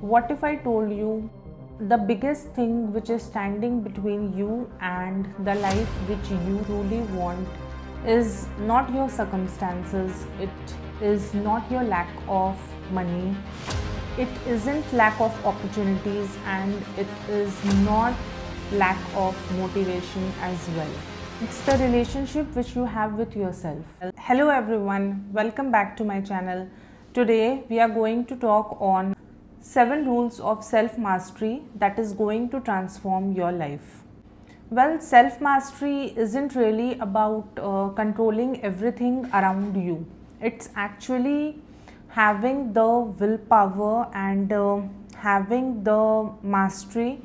What if I told you the biggest thing which is standing between you and the life which you truly want is not your circumstances, it is not your lack of money, it isn't lack of opportunities, and it is not lack of motivation as well. It's the relationship which you have with yourself. Hello everyone, welcome back to my channel. Today we are going to talk on 7 rules of self mastery that is going to transform your life. Well, self mastery isn't really about controlling everything around you. It's actually having the willpower and having the mastery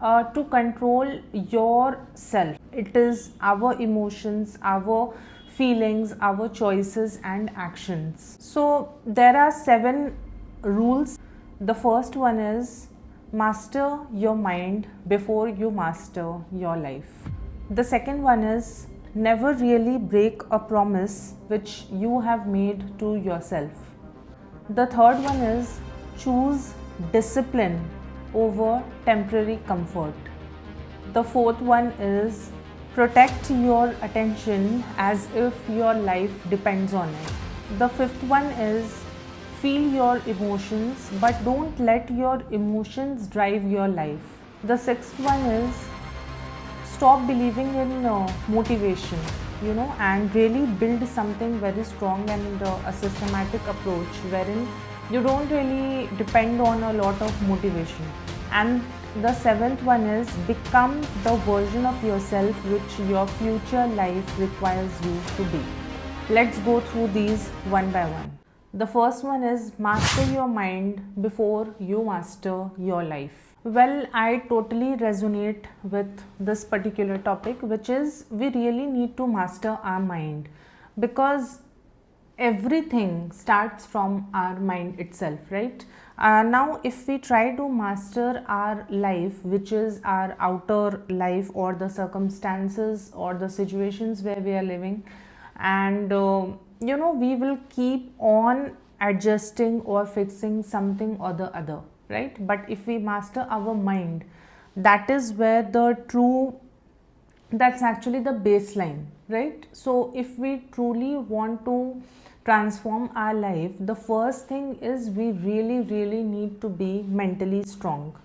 to control yourself. It is our emotions, our feelings, our choices, and actions. So, there are 7 rules. The first one is master your mind before you master your life. The second one is never really break a promise which you have made to yourself. The third one is choose discipline over temporary comfort. The fourth one is protect your attention as if your life depends on it. The fifth one is feel your emotions but don't let your emotions drive your life. The sixth one is stop believing in motivation, and really build something very strong and a systematic approach wherein you don't really depend on a lot of motivation. And the seventh one is become the version of yourself which your future life requires you to be. Let's go through these one by one. The first one is master your mind before you master your life. Well, I totally resonate with this particular topic, which is we really need to master our mind, because everything starts from our mind itself, right? Now if we try to master our life, which is our outer life or the circumstances or the situations where we are living, and we will keep on adjusting or fixing something or the other, right? But if we master our mind, that is where that's actually the baseline, right? So if we truly want to transform our life, the first thing is we really need to be mentally strong,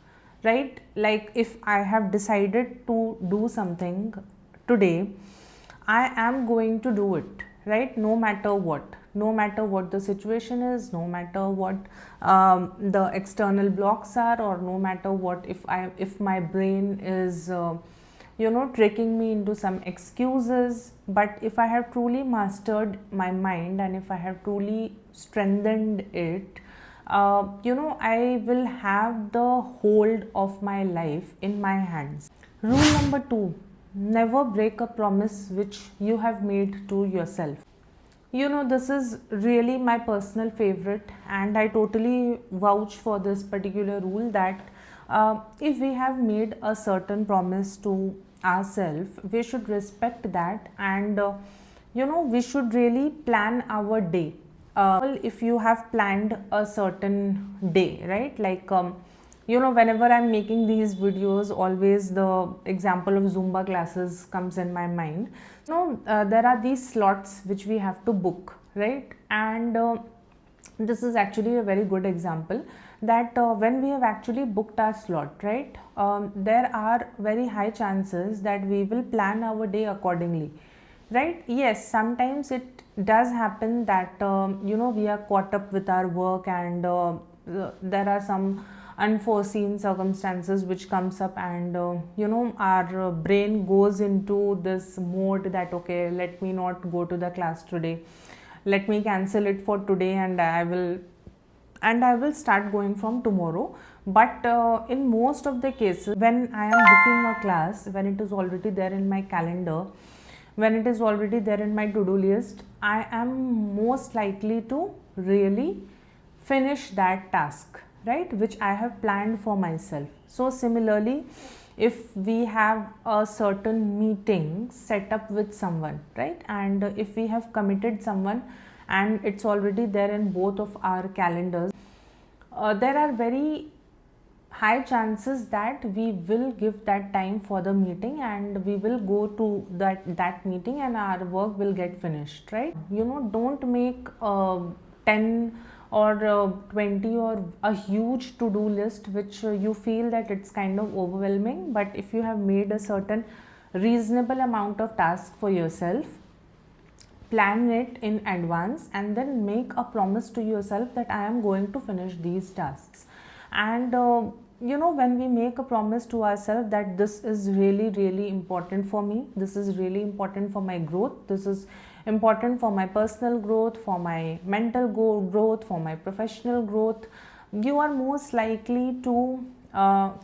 right? Like if I have decided to do something today, I am going to do it, right? No matter what the situation is, no matter what the external blocks are, or no matter what if my brain is tricking me into some excuses. But if I have truly mastered my mind and if I have truly strengthened it, I will have the hold of my life in my hands. Rule number 2: never break a promise which you have made to yourself. This is really my personal favorite, and I totally vouch for this particular rule that if we have made a certain promise to ourselves, we should respect that, and we should really plan our day. If you have planned a certain day, right? Like whenever I'm making these videos, always the example of Zumba classes comes in my mind. There are these slots which we have to book, right? And this is actually a very good example that when we have actually booked our slot, right, there are very high chances that we will plan our day accordingly, right? Yes, sometimes it does happen that we are caught up with our work, and there are some unforeseen circumstances which comes up, and our brain goes into this mode that okay, let me not go to the class today, let me cancel it for today, and I will start going from tomorrow. But in most of the cases, when I am booking a class, when it is already there in my calendar, when it is already there in my to-do list, I am most likely to really finish that task, right, which I have planned for myself. So similarly, if we have a certain meeting set up with someone, right, and if we have committed someone and it's already there in both of our calendars, there are very high chances that we will give that time for the meeting and we will go to that meeting and our work will get finished, right? Don't make 10 or 20 or a huge to do list which you feel that it's kind of overwhelming. But if you have made a certain reasonable amount of tasks for yourself, plan it in advance and then make a promise to yourself that I am going to finish these tasks. And when we make a promise to ourselves that this is really really important for me, this is really important for my growth, this is important for my personal growth, for my mental growth, for my professional growth, you are most likely to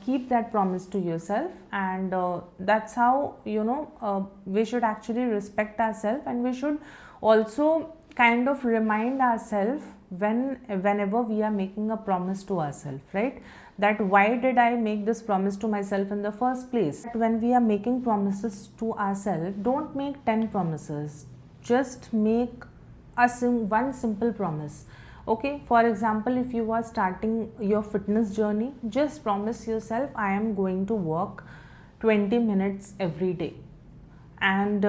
keep that promise to yourself. And that's how we should actually respect ourselves, and we should also kind of remind ourselves whenever we are making a promise to ourselves, right? That why did I make this promise to myself in the first place? When we are making promises to ourselves, don't make 10 promises, just make one simple promise. Okay, for example, if you are starting your fitness journey, just promise yourself I am going to walk 20 minutes every day. And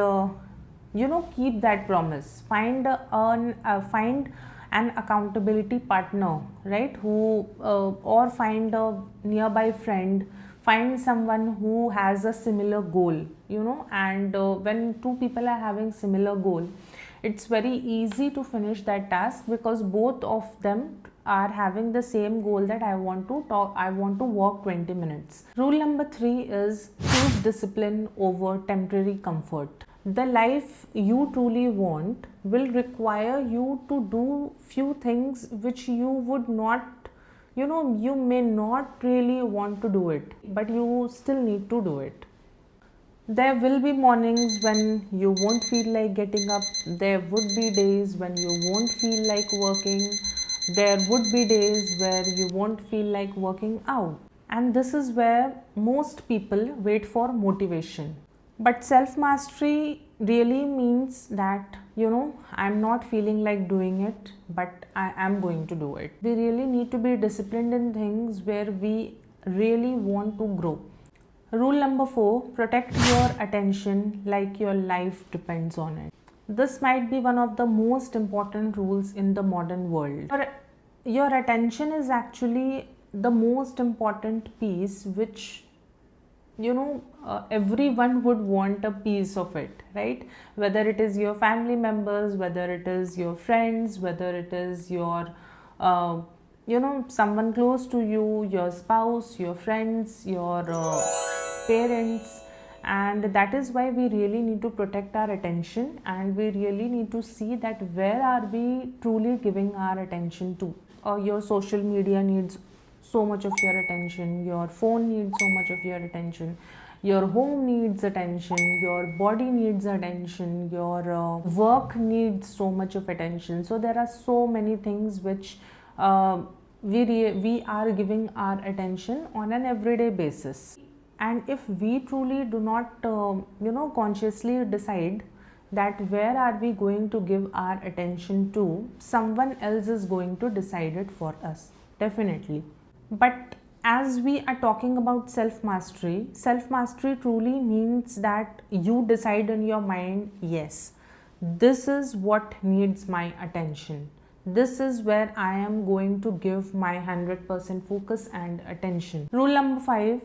keep that promise. Find an accountability partner, right? Who or find a nearby friend, find someone who has a similar goal, and when two people are having similar goal, it's very easy to finish that task because both of them are having the same goal, that I want to walk 20 minutes. Rule number 3 is choose discipline over temporary comfort. The life you truly want will require you to do few things which you would not, you may not really want to do it, but you still need to do it. There will be mornings when you won't feel like getting up. There would be days when you won't feel like working. There would be days where you won't feel like working out. And this is where most people wait for motivation. But self-mastery really means that, I'm not feeling like doing it, but I am going to do it. We really need to be disciplined in things where we really want to grow. Rule number 4, protect your attention like your life depends on it. This might be one of the most important rules in the modern world. Your attention is actually the most important piece which, everyone would want a piece of it, right? Whether it is your family members, whether it is your friends, whether it is your someone close to you, your spouse, your friends, your parents. And that is why we really need to protect our attention, and we really need to see that where are we truly giving our attention to. Your social media needs so much of your attention, your phone needs so much of your attention, your home needs attention, your body needs attention, your work needs so much of attention. So there are so many things which we are giving our attention on an everyday basis. And if we truly do not consciously decide that where are we going to give our attention to, someone else is going to decide it for us, definitely. But as we are talking about self-mastery truly means that you decide in your mind, yes, this is what needs my attention. This is where I am going to give my 100% focus and attention. Rule number 5,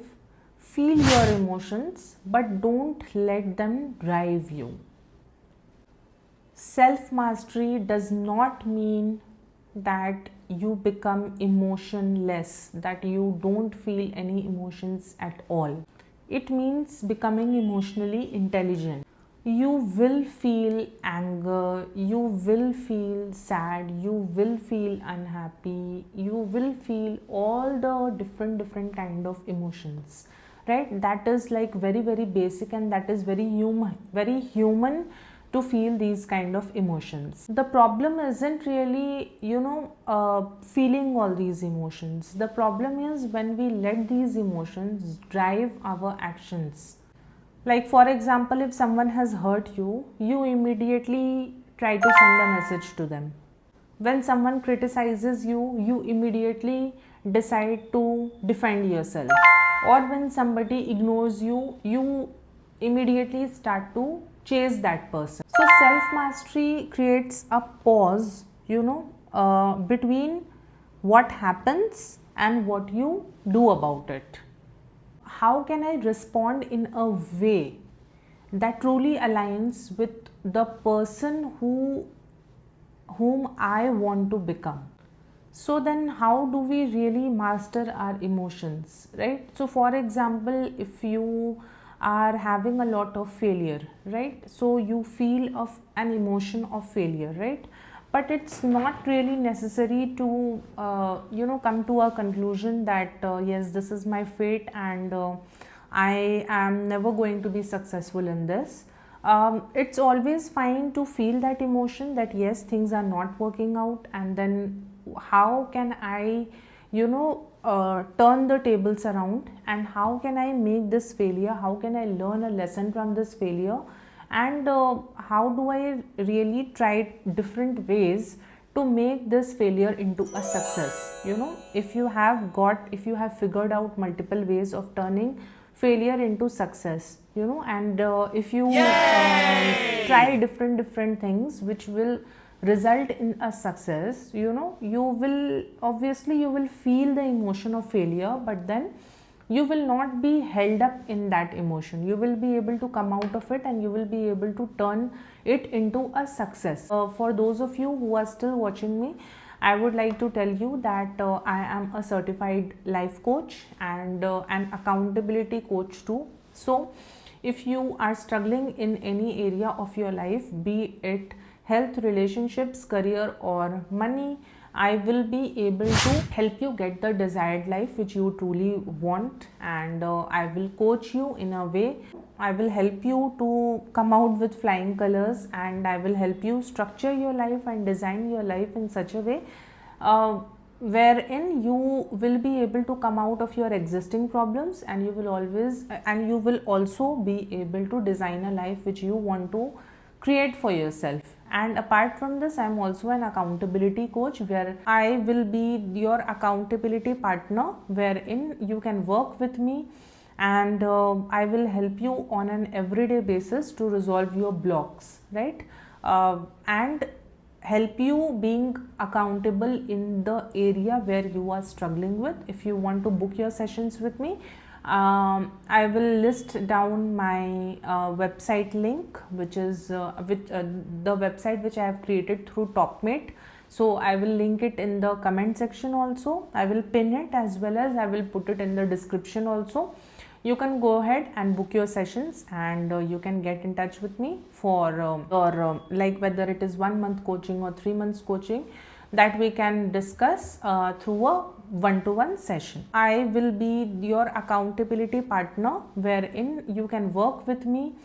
feel your emotions, but don't let them drive you. Self-mastery does not mean that you become emotionless, that you don't feel any emotions at all. It means becoming emotionally intelligent. You will feel anger, you will feel sad, you will feel unhappy, you will feel all the different kind of emotions, right? That is like very very basic, and that is very human to feel these kind of emotions. The problem isn't really feeling all these emotions. The problem is when we let these emotions drive our actions. Like for example, if someone has hurt you, you immediately try to send a message to them. When someone criticizes you, you immediately decide to defend yourself, or when somebody ignores you, you immediately start to chase that person. So self mastery creates a pause, between what happens and what you do about it. How can I respond in a way that truly aligns with the person whom I want to become? So then how do we really master our emotions, right? So for example, if you are having a lot of failure, right, so you feel of an emotion of failure, right, but it's not really necessary to come to a conclusion that yes, this is my fate and I am never going to be successful in this. It's always fine to feel that emotion that yes, things are not working out, and then how can I turn the tables around, and how can I make this failure, how can I learn a lesson from this failure, and how do I really try different ways to make this failure into a success. If you have figured out multiple ways of turning failure into success, and if you try different things which will result in a success, you will feel the emotion of failure, but then you will not be held up in that emotion. You will be able to come out of it, and you will be able to turn it into a success. For those of you who are still watching me, I would like to tell you that I am a certified life coach and an accountability coach too. So if you are struggling in any area of your life, be it health, relationships, career, or money, I will be able to help you get the desired life which you truly want, and I will coach you in a way. I will help you to come out with flying colors, and I will help you structure your life and design your life in such a way wherein you will be able to come out of your existing problems, and you will also be able to design a life which you want to create for yourself. And apart from this, I am also an accountability coach, where I will be your accountability partner, wherein you can work with me, and I will help you on an everyday basis to resolve your blocks, right, and help you being accountable in the area where you are struggling with. If you want to book your sessions with me, I will list down my website link, which is the website which I have created through TopMate. So I will link it in the comment section also. I will pin it, as well as I will put it in the description also. You can go ahead and book your sessions, and you can get in touch with me for like whether it is 1 month coaching or 3 months coaching, that we can discuss through a one-to-one session. I will be your accountability partner, wherein you can work with me,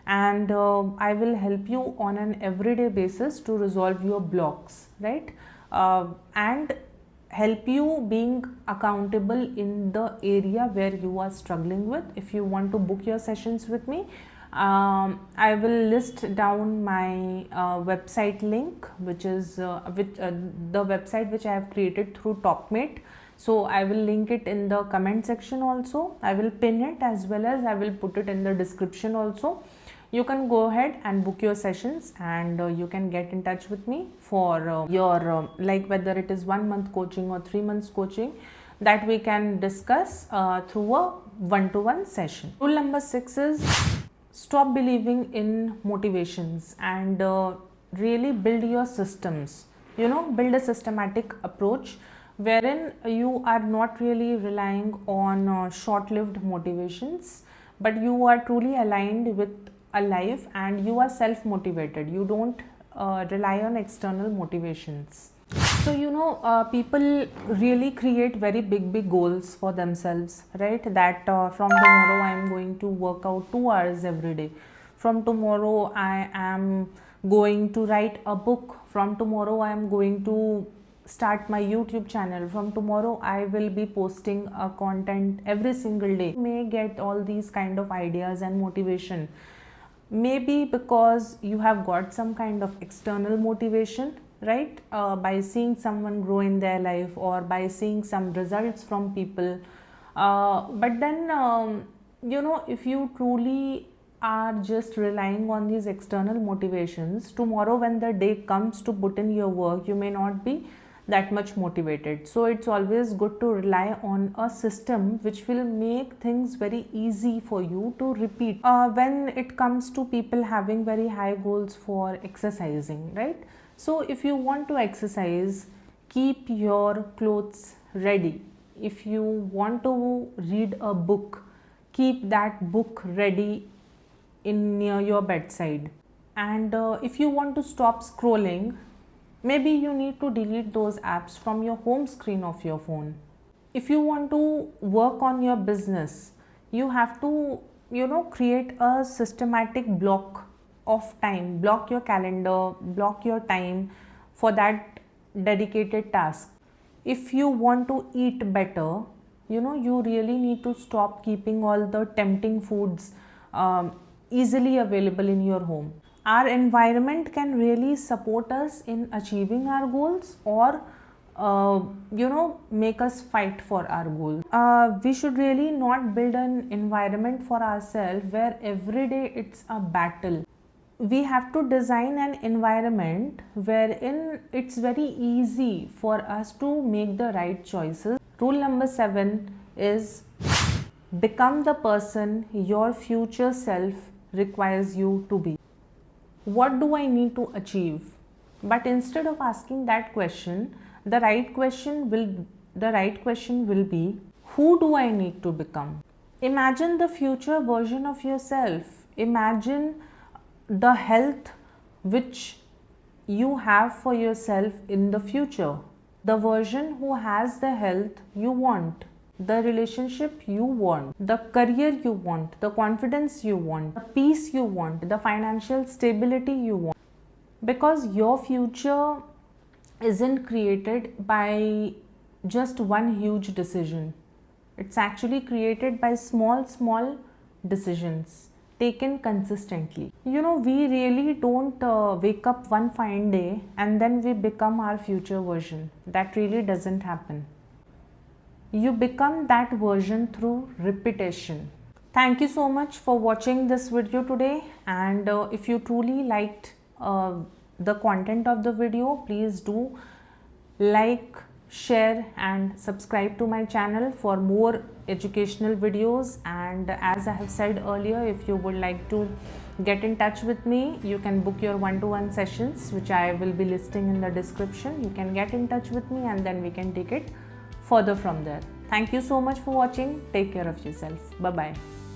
and I will help you on an everyday basis to resolve your blocks, right, and help you being accountable in the area where you are struggling with. If you want to book your sessions with me, I will list down my website link, which is the website which I have created through TopMate. So I will link it in the comment section also. I will pin it, as well as I will put it in the description also. You can go ahead and book your sessions, and you can get in touch with me for your like whether it is 1 month coaching or 3 months coaching, that we can discuss through a one-to-one session. Rule number 6 is stop believing in motivations and really build your systems. Build a systematic approach wherein you are not really relying on short-lived motivations, but you are truly aligned with a life, and you are self-motivated. You don't rely on external motivations. So people really create very big goals for themselves, right, that from tomorrow I am going to work out 2 hours every day, from tomorrow I am going to write a book, from tomorrow I am going to start my YouTube channel, from tomorrow I will be posting a content every single day. You may get all these kind of ideas and motivation, maybe because you have got some kind of external motivation, right? By seeing someone grow in their life or by seeing some results from people. But then, if you truly are just relying on these external motivations, tomorrow when the day comes to put in your work, you may not be that much motivated. So it's always good to rely on a system which will make things very easy for you to repeat. When it comes to people having very high goals for exercising, right? So if you want to exercise, keep your clothes ready. If you want to read a book, keep that book ready in near your bedside. And if you want to stop scrolling, maybe you need to delete those apps from your home screen of your phone. If you want to work on your business, you have to create a systematic block of time, block your calendar, block your time for that dedicated task. If you want to eat better, you really need to stop keeping all the tempting foods easily available in your home. Our environment can really support us in achieving our goals, or make us fight for our goals. We should really not build an environment for ourselves where every day it's a battle. We have to design an environment wherein it's very easy for us to make the right choices. Rule number 7 is become the person your future self requires you to be. What do I need to achieve? But instead of asking that question, the right question will be, who do I need to become? Imagine the future version of yourself. Imagine the health which you have for yourself in the future. The version who has the health you want, the relationship you want, the career you want, the confidence you want, the peace you want, the financial stability you want. Because your future isn't created by just one huge decision. It's actually created by small decisions taken consistently. We really don't wake up one fine day and then we become our future version. That really doesn't happen. You become that version through repetition. Thank you so much for watching this video today, and if you truly liked the content of the video, please do like, share and subscribe to my channel for more educational videos. And as I have said earlier, if you would like to get in touch with me, you can book your one-to-one sessions, which I will be listing in the description. You can get in touch with me and then we can take it further from there. Thank you so much for watching. Take care of yourself. Bye bye.